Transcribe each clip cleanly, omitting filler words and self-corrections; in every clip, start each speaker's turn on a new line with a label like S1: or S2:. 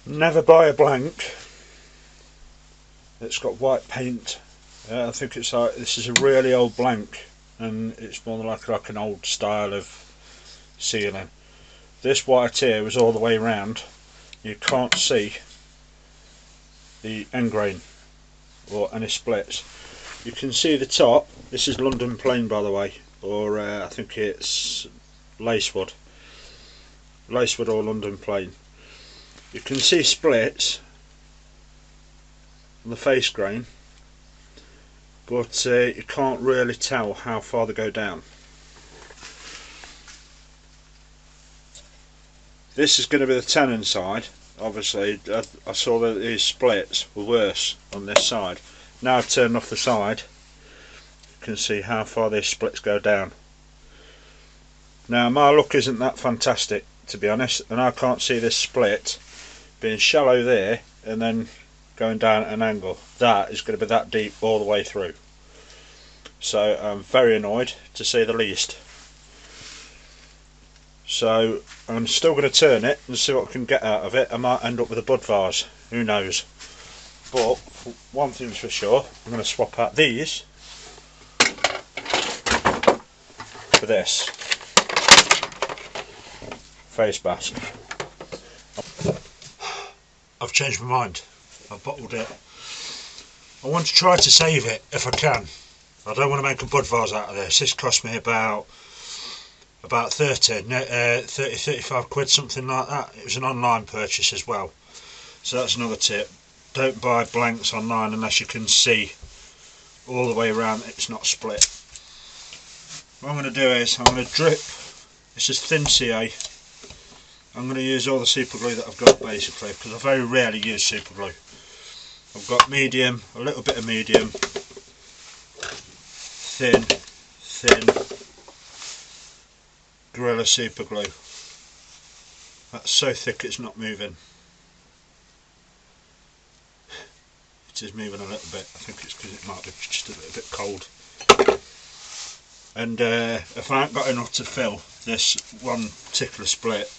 S1: Never buy a blank that's got white paint. I think it's like, this is a really old blank, and it's more like an old style of ceiling. This white here was all the way round. You can't see the end grain or any splits. You can see the top. This is London plain, by the way, or I think it's Lacewood or London plain. You can see splits on the face grain, but you can't really tell how far they go down. This is going to be the tenon side. Obviously I saw that these splits were worse on this side. Now I've turned off the side, you can see how far these splits go down. Now my look isn't that fantastic, to be honest, and I can't see this split being shallow there and then going down at an angle. That is going to be that deep all the way through. So I'm very annoyed, to say the least. So I'm still going to turn it and see what I can get out of it. I might end up with a bud vase, who knows. But one thing's for sure, I'm going to swap out these for this face mask. I've changed my mind. I've bottled it. I want to try to save it if I can. I don't want to make a bud vase out of this. This cost me about 35 quid, something like that. It was an online purchase as well, so that's another tip. Don't buy blanks online unless you can see all the way around it's not split. What I'm going to do is I'm going to drip, this is thin CA. I'm going to use all the super glue that I've got, basically, because I very rarely use super glue. I've got medium, a little bit of medium, thin, Gorilla super glue. That's so thick it's not moving. It is moving a little bit. I think it's because it might be just a little bit cold. And if I haven't got enough to fill this one particular split,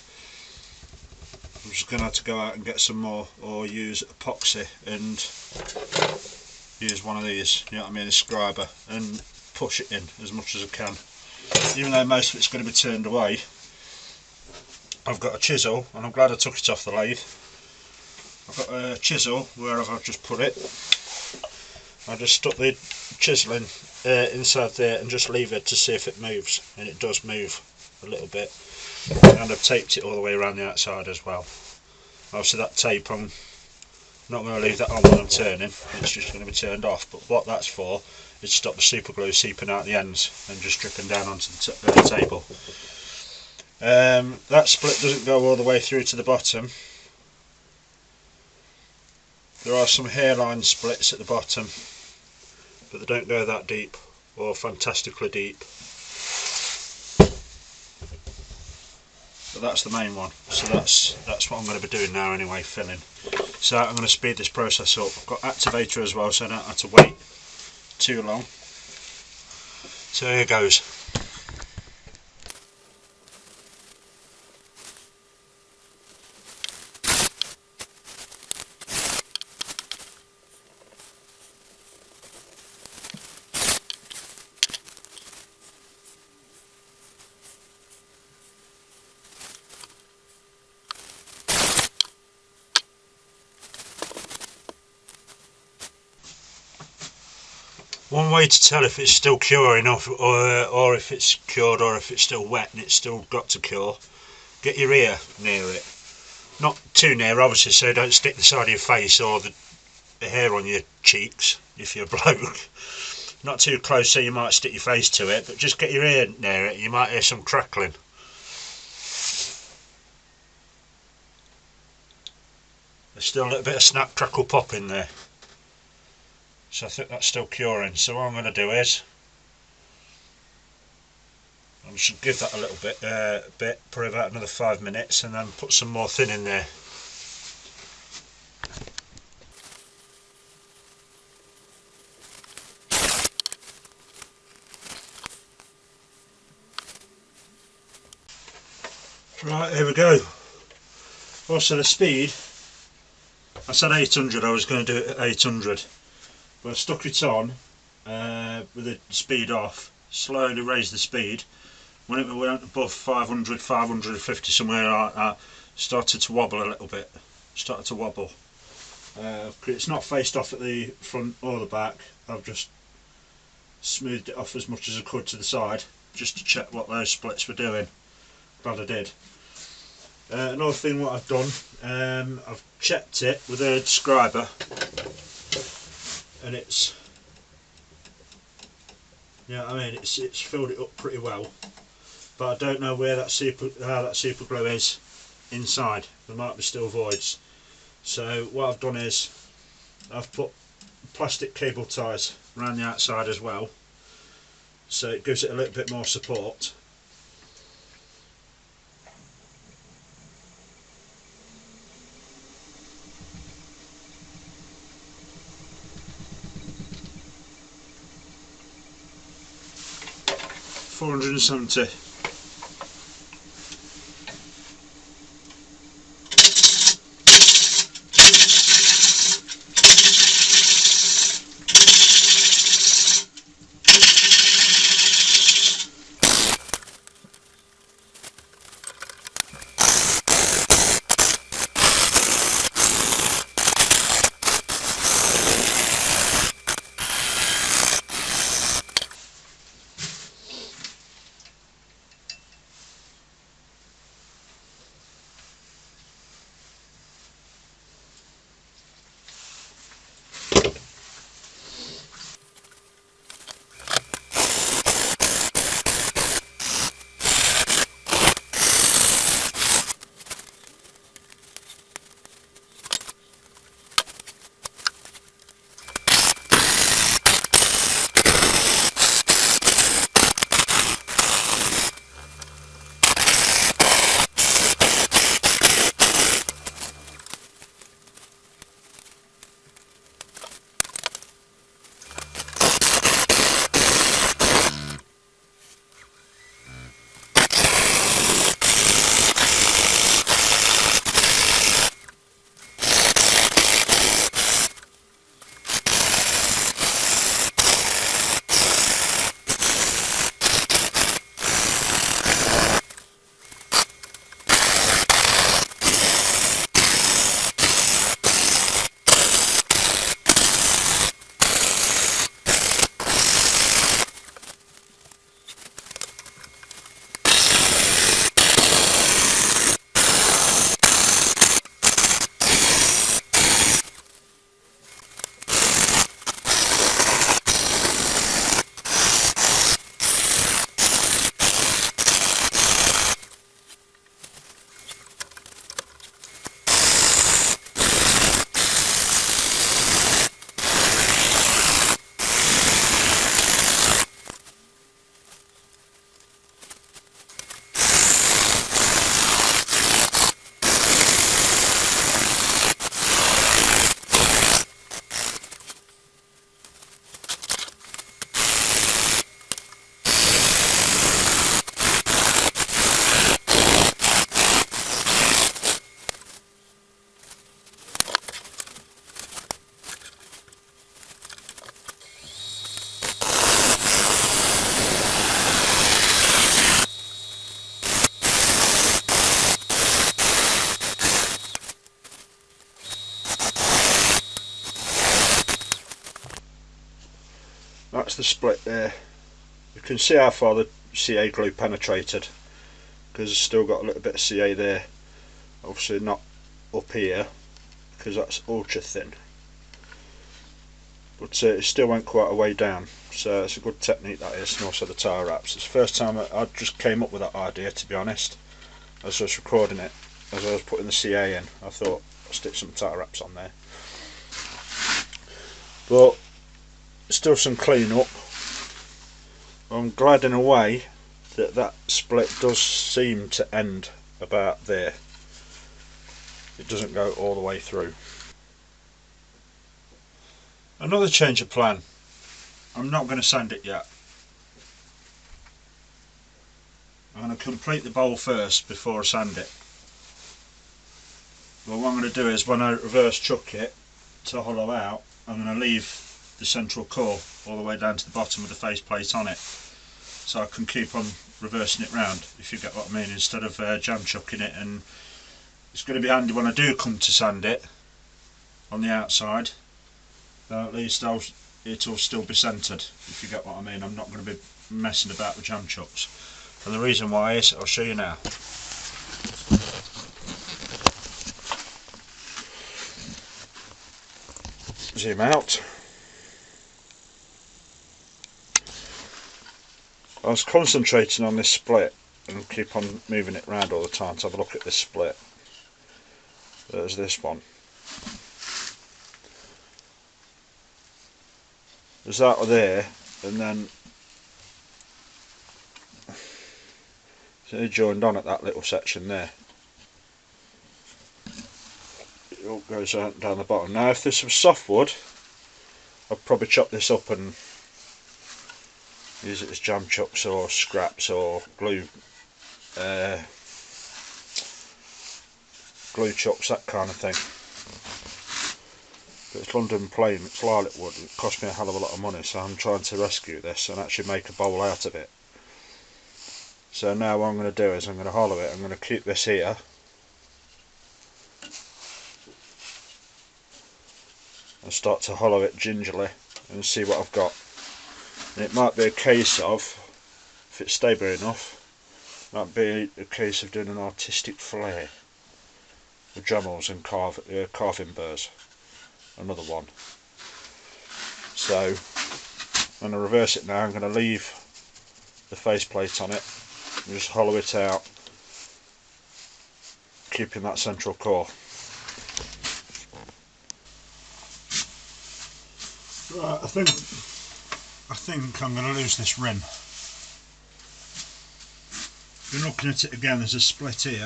S1: I'm just going to have to go out and get some more, or use epoxy and use one of these, you know what I mean, a scriber, and push it in as much as I can. Even though most of it's going to be turned away, I've got a chisel, and I'm glad I took it off the lathe. I've got a chisel wherever I've just put it. I just stuck the chisel in inside there and just leave it to see if it moves, and it does move a little bit. And I've taped it all the way around the outside as well. Obviously that tape, I'm not going to leave that on when I'm turning, it's just going to be turned off, but what that's for is to stop the super glue seeping out the ends and just dripping down onto the table. That split doesn't go all the way through to the bottom. There are some hairline splits at the bottom, but they don't go that deep, or fantastically deep. But that's the main one, so that's what I'm going to be doing now anyway, filling. So I'm going to speed this process up. I've got activator as well, so I don't have to wait too long. So here goes. One way to tell if it's still curing or if it's cured or if it's still wet and it's still got to cure, get your ear near it. Not too near obviously, so don't stick the side of your face or the hair on your cheeks if you're a bloke. Not too close so you might stick your face to it, but just get your ear near it, you might hear some crackling. There's still a little bit of snap crackle pop in there. So I think that's still curing. So what I'm going to do is I should give that a little bit, probably about another 5 minutes, and then put some more thin in there. Right, here we go. Also the speed I said 800, I was going to do it at 800, but I stuck it on with the speed off, slowly raised the speed. When it went above 500, 550 somewhere like that, started to wobble a little bit, it's not faced off at the front or the back, I've just smoothed it off as much as I could to the side, just to check what those splits were doing. Glad I did. Another thing what I've done, I've checked it with a describer, and it's, it's filled it up pretty well, but I don't know where how that super glue is inside. There might be still voids. So what I've done is I've put plastic cable ties around the outside as well, so it gives it a little bit more support. $470. That's the split there. You can see how far the CA glue penetrated, because it's still got a little bit of CA there. Obviously not up here, because that's ultra thin, but it still went quite a way down, so it's a good technique that is. And also the tire wraps, it's the first time I just came up with that idea, to be honest. As I was recording it, as I was putting the CA in, I thought I'll stick some tire wraps on there, but still some clean up. I'm glad in a way that that split does seem to end about there. It doesn't go all the way through. Another change of plan. I'm not going to sand it yet. I'm going to complete the bowl first before I sand it. Well, what I'm going to do is when I reverse chuck it to hollow out, I'm going to leave the central core all the way down to the bottom with the faceplate on it, so I can keep on reversing it round, if you get what I mean, instead of jam chucking it. And it's going to be handy when I do come to sand it on the outside, then at least it'll still be centred, if you get what I mean. I'm not going to be messing about with jam chucks, and the reason why is, I'll show you now. Zoom out. I was concentrating on this split and keep on moving it around all the time to have a look at this split. There's this one. There's that there, and then it's joined on at that little section there. It all goes down the bottom. Now if this was softwood, I'd probably chop this up and use it as jam chucks or scraps or glue chucks, that kind of thing. But it's London plain, it's lilac wood, it cost me a hell of a lot of money, so I'm trying to rescue this and actually make a bowl out of it. So now what I'm going to do is I'm going to hollow it. I'm going to keep this here, and start to hollow it gingerly and see what I've got. And it might be a case of, if it's stable enough, might be a case of doing an artistic flair with Dremels and carving burrs. Another one. So when I reverse it now, I'm going to leave the faceplate on it and just hollow it out, keeping that central core. Right, I think I'm going to lose this rim. You're looking at it again, there's a split here,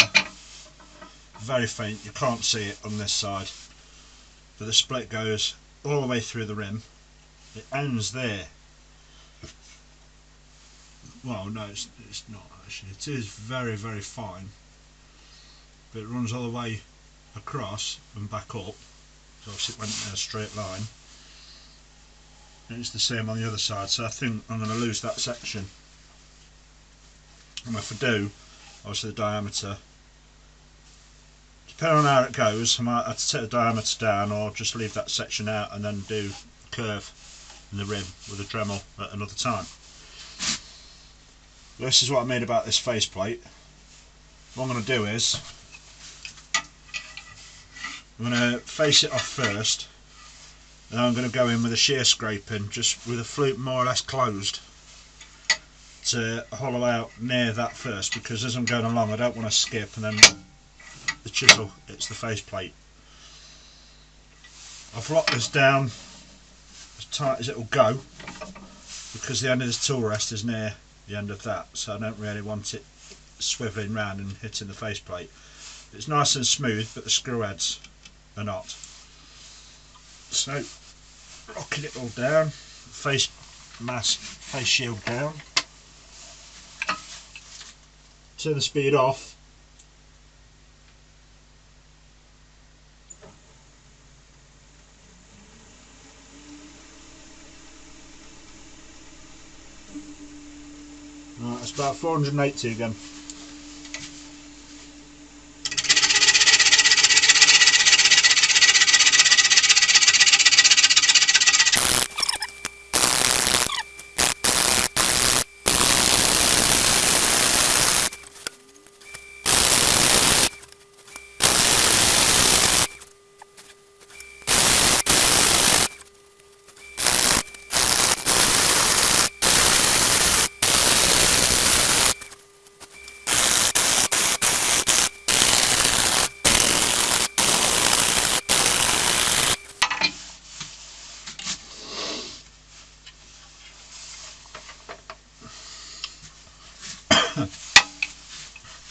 S1: very faint, you can't see it on this side, but the split goes all the way through the rim. It ends there. Well, no, it's not actually, it is very, very fine, but it runs all the way across and back up, so obviously it went in a straight line. And it's the same on the other side, so I think I'm going to lose that section. And if I do, obviously the diameter, depending on how it goes, I might have to take the diameter down or just leave that section out and then do a curve in the rim with a Dremel at another time. This is what I mean about this faceplate. What I'm going to do is, I'm going to face it off first, and I'm going to go in with a shear scraping, just with the flute more or less closed, to hollow out near that first, because as I'm going along I don't want to skip and then the chisel hits the faceplate. I've locked this down as tight as it will go, because the end of this tool rest is near the end of that, so I don't really want it swivelling round and hitting the faceplate. It's nice and smooth, but the screw heads are not. So locking it all down, face shield down, turn the speed off, right, it's about 480 again.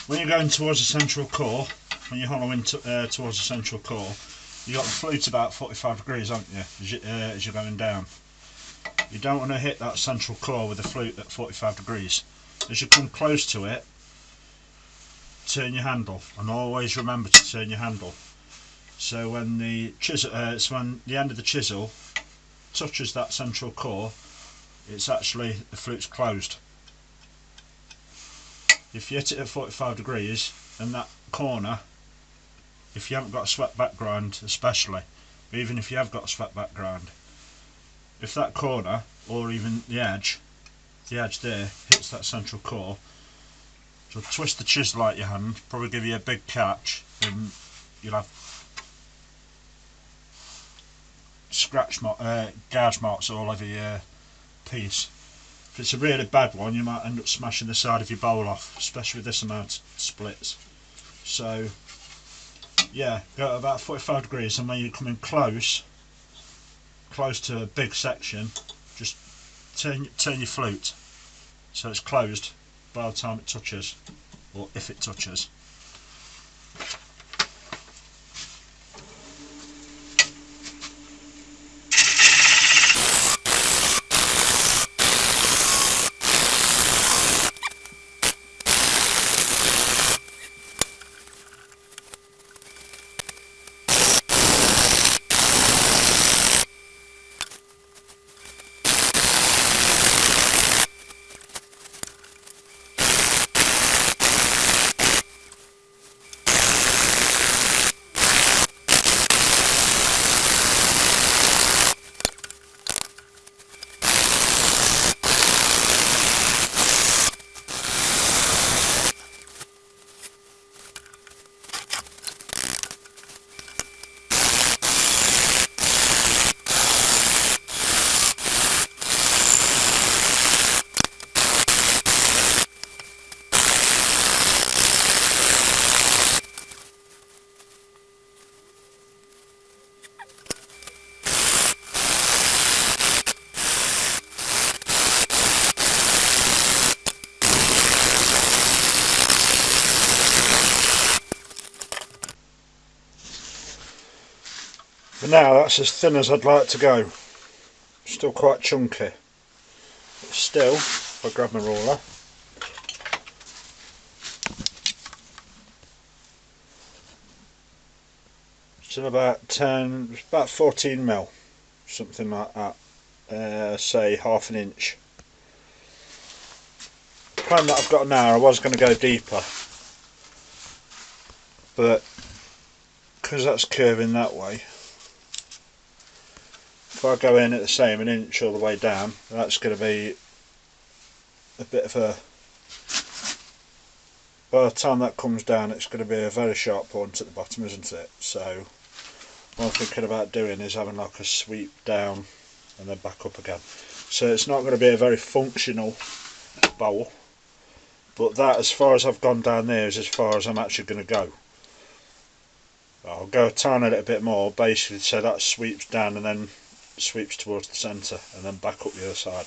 S1: When you're going towards the central core, when you're hollowing towards the central core, you've got the flute about 45 degrees, haven't you, as you're going down. You don't want to hit that central core with the flute at 45 degrees. As you come close to it, turn your handle, and always remember to turn your handle. So when the chisel, when the end of the chisel touches that central core, it's actually, the flute's closed. If you hit it at 45 degrees and that corner, if you haven't got a swept back grind especially, even if you have got a swept back grind, if that corner, or even the edge there, hits that central core, so twist the chisel out your hand, probably give you a big catch, and you'll have gouge marks all over your piece. If it's a really bad one, you might end up smashing the side of your bowl off, especially with this amount of splits. So yeah, go at about 45 degrees, and when you come in close to a big section, just turn your flute so it's closed by the time it touches, or if it touches. For now, that's as thin as I'd like to go. Still quite chunky. But still, if I grab my ruler, still about 14 mil, something like that. Say half an inch. The plan that I've got now, I was going to go deeper, but because that's curving that way, if I go in at the same, an inch all the way down, that's going to be a bit of a, by the time that comes down, it's going to be a very sharp point at the bottom, isn't it? So what I'm thinking about doing is having like a sweep down and then back up again. So it's not going to be a very functional bowl, but that, as far as I've gone down there, is as far as I'm actually going to go. I'll go a tiny little bit more, basically, so that sweeps down and then sweeps towards the centre and then back up the other side.